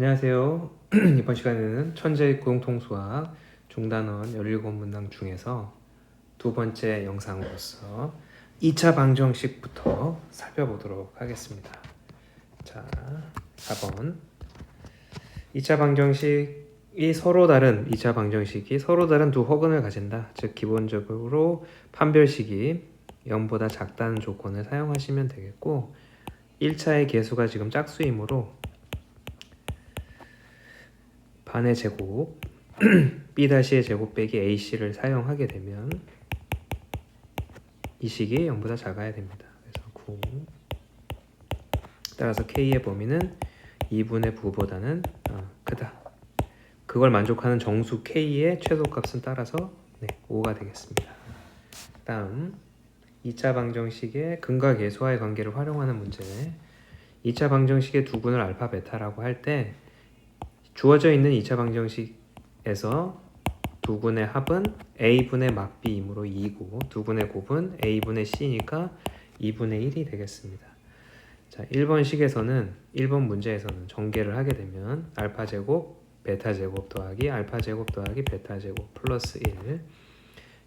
안녕하세요. 이번 시간에는 천재의 고용통수학 중단원 17문항 중에서 두 번째 영상으로서 2차 방정식부터 살펴보도록 하겠습니다. 자, 4번 2차 방정식이 서로 다른 2차 방정식이 서로 다른 두 허근을 가진다. 즉 기본적으로 판별식이 0보다 작다는 조건을 사용하시면 되겠고 1차의 개수가 지금 짝수이므로 반의 제곱 B-의 제곱 빼기 AC를 사용하게 되면 이 식이 0보다 작아야 됩니다. 그래서 9 따라서 K의 범위는 2분의 9보다는 크다. 그걸 만족하는 정수 K의 최소값은 따라서 5가 되겠습니다. 다음 2차 방정식의 근과 계수와의 관계를 활용하는 문제. 2차 방정식의 두근을 알파 베타라고 할 때 주어져 있는 2차 방정식에서 두근의 합은 A분의 막 B이므로 2고 두근의 곱은 A분의 C니까 2분의 1이 되겠습니다. 자, 1번 문제에서는 전개를 하게 되면 알파 제곱 베타 제곱 더하기 알파 제곱 더하기 베타 제곱 플러스 1.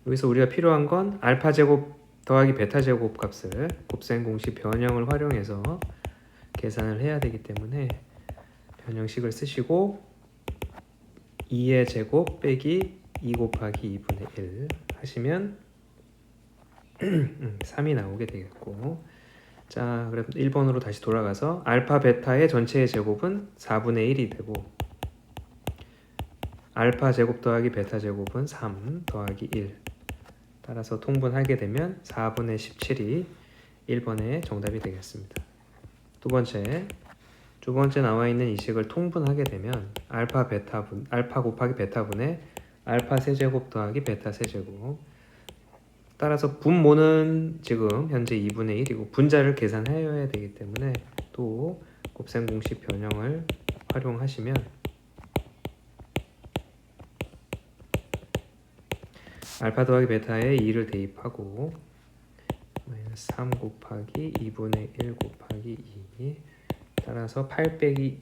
여기서 우리가 필요한 건 알파 제곱 더하기 베타 제곱 값을 곱셈 공식 변형을 활용해서 계산을 해야 되기 때문에 변형식을 쓰시고 2의 제곱 빼기 2 곱하기 2분의 1 하시면 3이 나오게 되겠고, 자, 그럼 1번으로 다시 돌아가서 알파 베타의 전체의 제곱은 4분의 1이 되고 알파 제곱 더하기 베타 제곱은 3 더하기 1 따라서 통분하게 되면 4분의 17이 1번의 정답이 되겠습니다. 두 번째 나와 있는 이 식을 통분하게 되면 알파 곱하기 베타분의 알파 세제곱 더하기 베타 세제곱 따라서 분모는 지금 현재 2분의 1이고 분자를 계산해야 되기 때문에 또 곱셈 공식 변형을 활용하시면 알파 더하기 베타에 2를 대입하고 마이너스 3 곱하기 2분의 1 곱하기 2 따라서 8 빼기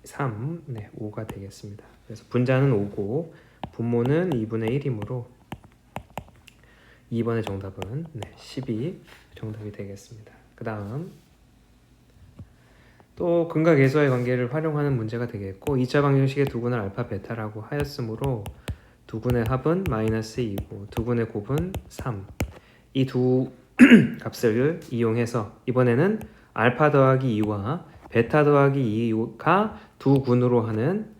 3, 5가 되겠습니다. 그래서 분자는 5고 분모는 2분의 1이므로 2번의 정답은 12 정답이 되겠습니다. 그 다음 또 근과 계수와의 관계를 활용하는 문제가 되겠고 2차 방정식의 두근을 알파 베타라고 하였으므로 두근의 합은 마이너스 2고 두근의 곱은 3. 이 두 값을 이용해서 이번에는 알파 더하기 2와 베타 더하기 2가 두 군으로 하는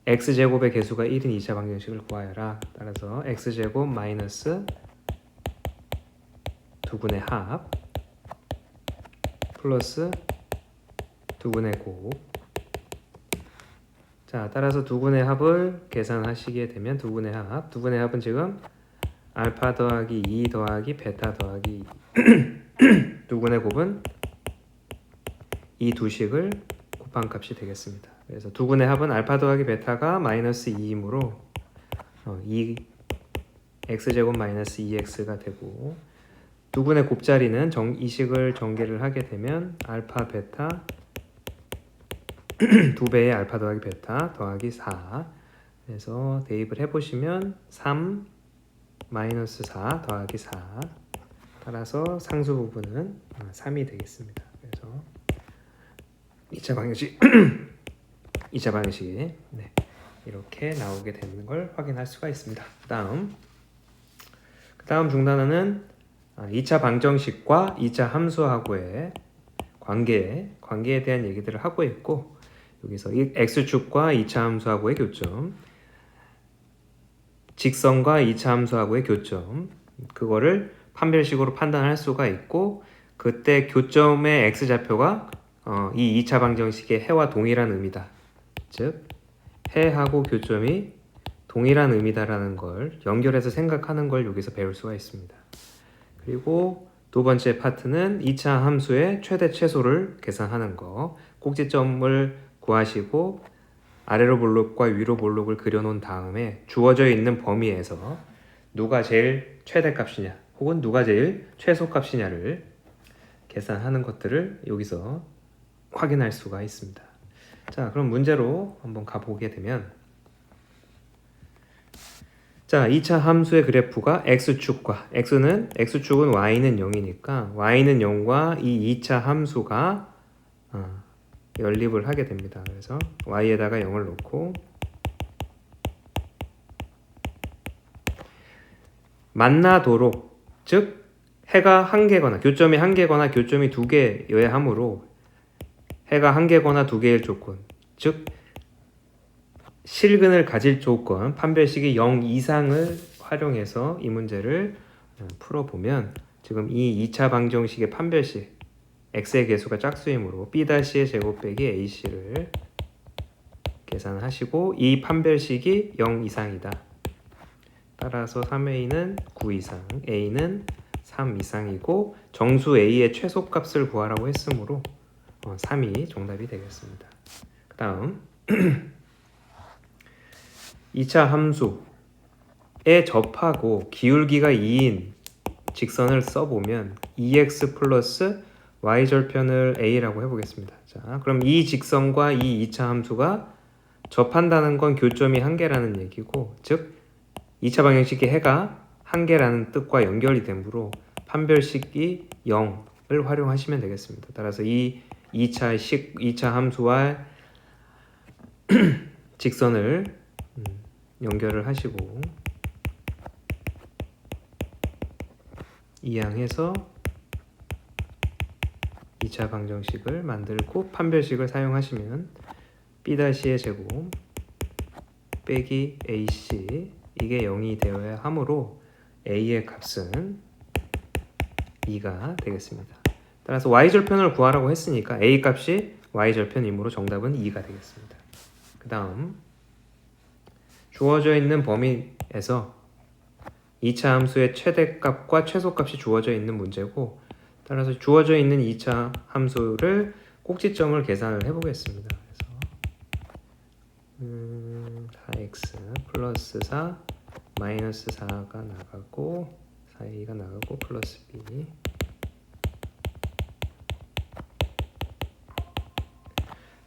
x제곱의 개수가 1인 2차 방정식을 구하여라. 따라서 x제곱 마이너스 두근의 합 플러스 두근의 곱. 자, 따라서 두근의 합을 계산하시게 되면 두근의 합은 지금 알파 더하기 2 더하기 베타 더하기 2 두근의 곱은 이 두 식을 곱한 값이 되겠습니다. 그래서 두근의 합은 알파 더하기 베타가 마이너스 2이므로 2x제곱 마이너스 2x가 되고 두근의 곱자리는 이 식을 전개를 하게 되면 알파 베타 2배의 알파 더하기 베타 더하기 4 그래서 대입을 해보시면 3 마이너스 4 더하기 4 따라서 상수 부분은 3이 되겠습니다. 그래서 2차 방정식이 이렇게 나오게 되는 걸 확인할 수가 있습니다. 그 다음 중단원은 2차 방정식과 2차 함수하고의 관계에 대한 얘기들을 하고 있고 여기서 x축과 2차 함수하고의 교점, 직선과 2차 함수하고의 교점, 그거를 판별식으로 판단할 수가 있고 그때 교점의 x좌표가 이 2차 방정식의 해와 동일한 의미다. 즉 해하고 교점이 동일한 의미다라는 걸 연결해서 생각하는 걸 여기서 배울 수가 있습니다. 그리고 두 번째 파트는 2차 함수의 최대 최소를 계산하는 거. 꼭지점을 구하시고 아래로 볼록과 위로 볼록을 그려놓은 다음에 주어져 있는 범위에서 누가 제일 최대값이냐 혹은 누가 제일 최소값이냐를 계산하는 것들을 여기서 확인할 수가 있습니다. 자, 그럼 문제로 한번 가보게 되면, 자, 2차 함수의 그래프가 x축과 x축은 y는 0이니까 y는 0과 이 2차 함수가 연립을 하게 됩니다. 그래서 y에다가 0을 놓고 만나도록, 즉 해가 한 개거나 교점이 한 개거나 교점이 두 개여야 하므로 해가 한 개거나 두 개일 조건, 즉 실근을 가질 조건, 판별식이 0 이상을 활용해서 이 문제를 풀어보면 지금 이 2차 방정식의 판별식 x의 개수가 짝수이므로 b'의 제곱 빼기 ac를 계산하시고 이 판별식이 0 이상이다. 따라서 3a는 9 이상, a는 3 이상이고 정수 a의 최소값을 구하라고 했으므로 3이 정답이 되겠습니다. 그 다음 2차 함수에 접하고 기울기가 2인 직선을 써보면 2x 플러스 y절편을 a라고 해보겠습니다. 자, 그럼 이 직선과 이 2차 함수가 접한다는 건 교점이 한 개라는 얘기고, 즉 2차 방정식의 해가 한 개라는 뜻과 연결이 되므로 판별식이 0을 활용하시면 되겠습니다. 따라서 이 2차 함수와 직선을 연결을 하시고 이항해서 2차 방정식을 만들고 판별식을 사용하시면 b'의 제곱 빼기 ac 이게 0이 되어야 하므로 a의 값은 2가 되겠습니다. 따라서 y절편을 구하라고 했으니까 a 값이 y절편이므로 정답은 2가 되겠습니다. 그 다음 주어져 있는 범위에서 2차 함수의 최대값과 최소값이 주어져 있는 문제고, 따라서 주어져 있는 2차 함수를 꼭지점을 계산을 해보겠습니다. 그래서 4x 플러스 4 마이너스 4가 나가고 4a가 나가고 플러스 b,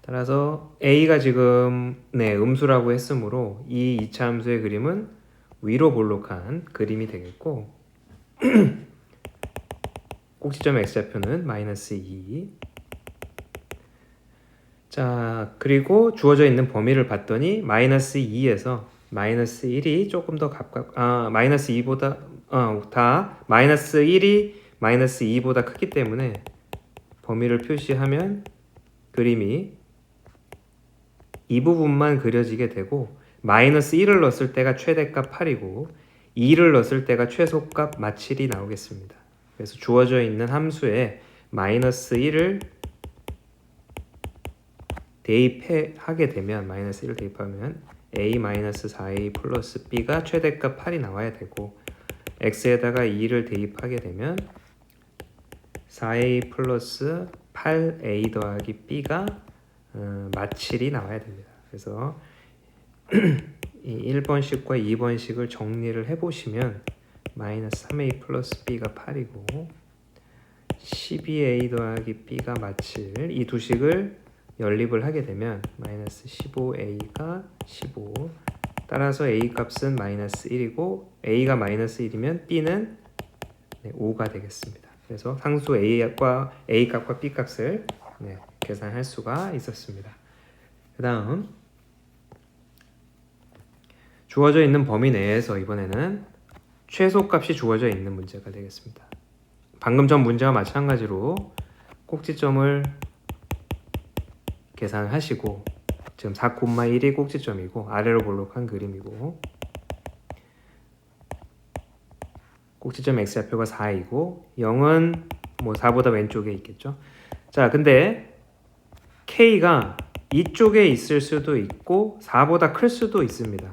따라서 a가 지금 음수라고 했으므로 이 2차 함수의 그림은 위로 볼록한 그림이 되겠고 꼭지점 x좌표는 마이너스 2. 자, 그리고 주어져 있는 범위를 봤더니 마이너스 2에서 마이너스 1이 조금 더 마이너스 2보다 다 마이너스 1이 마이너스 2보다 크기 때문에 범위를 표시하면 그림이 이 부분만 그려지게 되고 마이너스 1을 넣었을 때가 최대값 8이고 2를 넣었을 때가 최소값 마7이 나오겠습니다. 그래서 주어져 있는 함수에 마이너스 1을 대입하게 되면 마이너스 1을 대입하면 a 마이너스 4a 플러스 b가 최대값 8이 나와야 되고 x에다가 2를 대입하게 되면 4a 플러스 8a 더하기 b가 마7이 나와야 됩니다. 그래서 이 1번식과 2번식을 정리를 해보시면 마이너스 3a 플러스 b가 8이고 12a 더하기 b가 마7, 이 두 식을 연립을 하게 되면 마이너스 15a가 15, 따라서 a 값은 마이너스 1이고 a가 마이너스 1이면 b는 5가 되겠습니다. 그래서 상수 a 값과 b 값을 계산할 수가 있었습니다. 그 다음 주어져 있는 범위 내에서 이번에는 최소값이 주어져 있는 문제가 되겠습니다. 방금 전 문제와 마찬가지로 꼭지점을 계산하시고 지금 4,1이 꼭지점이고 아래로 볼록한 그림이고 꼭지점 x좌표가 4이고 0은 뭐 4보다 왼쪽에 있겠죠. 자, 근데 k가 이쪽에 있을 수도 있고 4보다 클 수도 있습니다.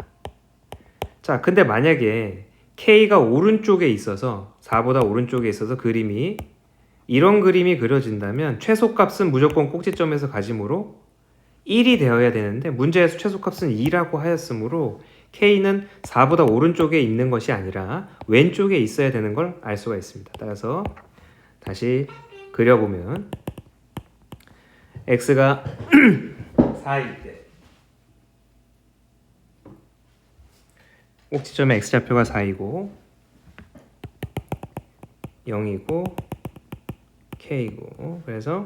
자, 근데 만약에 k가 오른쪽에 있어서 4보다 오른쪽에 있어서 그림이 이런 그림이 그려진다면 최소값은 무조건 꼭지점에서 가지므로 1이 되어야 되는데 문제에서 최소값은 2라고 하였으므로 k는 4보다 오른쪽에 있는 것이 아니라 왼쪽에 있어야 되는 걸 알 수가 있습니다. 따라서 다시 그려보면 x가 4일 때 꼭지점의 x좌표가 4이고 0이고 k이고 그래서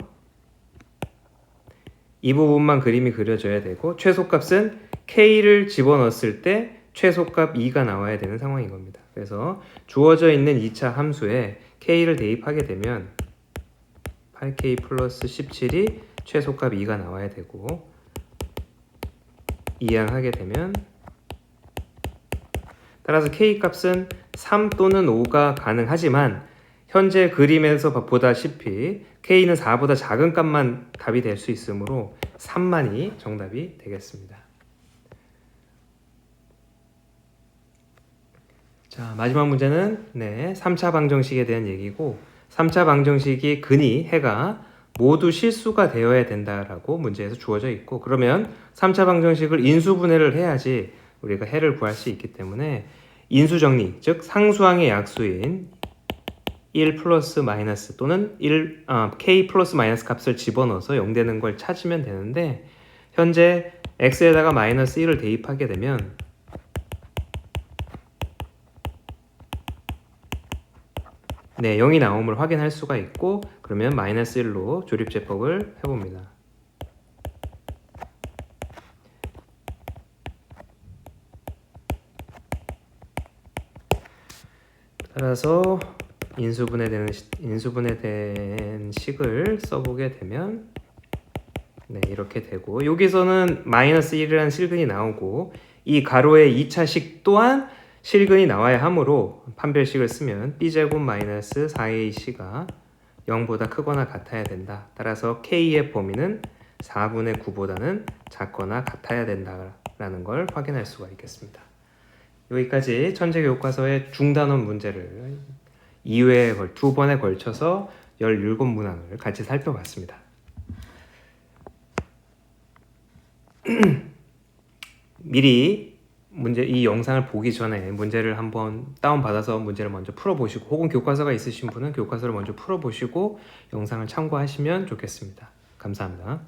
이 부분만 그림이 그려져야 되고 최소값은 k를 집어넣었을 때 최소값 2가 나와야 되는 상황인 겁니다. 그래서 주어져 있는 2차 함수에 k를 대입하게 되면 8k 플러스 17이 최소값 2가 나와야 되고 이항하게 되면 따라서 k 값은 3 또는 5가 가능하지만 현재 그림에서 보다시피 k는 4보다 작은 값만 답이 될 수 있으므로 3만이 정답이 되겠습니다. 자, 마지막 문제는 3차 방정식에 대한 얘기고 3차 방정식이 근이 해가 모두 실수가 되어야 된다라고 문제에서 주어져 있고 그러면 3차 방정식을 인수분해를 해야지 우리가 해를 구할 수 있기 때문에 인수정리, 즉 상수항의 약수인 1 플러스 마이너스 또는 k 플러스 마이너스 값을 집어넣어서 0 되는 걸 찾으면 되는데 현재 x에다가 마이너스 1을 대입하게 되면 네, 0이 나옴을 확인할 수가 있고 그러면 마이너스 1로 조립제법을 해봅니다. 따라서 인수분해된 식을 써보게 되면 이렇게 되고 여기서는 마이너스 1이라는 실근이 나오고 이 가로의 2차식 또한 실근이 나와야 하므로 판별식을 쓰면 b제곱 마이너스 4ac가 0보다 크거나 같아야 된다. 따라서 k의 범위는 4분의 9보다는 작거나 같아야 된다라는 걸 확인할 수가 있겠습니다. 여기까지 천재교과서의 중단원 문제를 2회에 2번에 걸쳐서 17문항을 같이 살펴봤습니다. 미리 이 영상을 보기 전에 문제를 한번 다운받아서 문제를 먼저 풀어보시고 혹은 교과서가 있으신 분은 교과서를 먼저 풀어보시고 영상을 참고하시면 좋겠습니다. 감사합니다.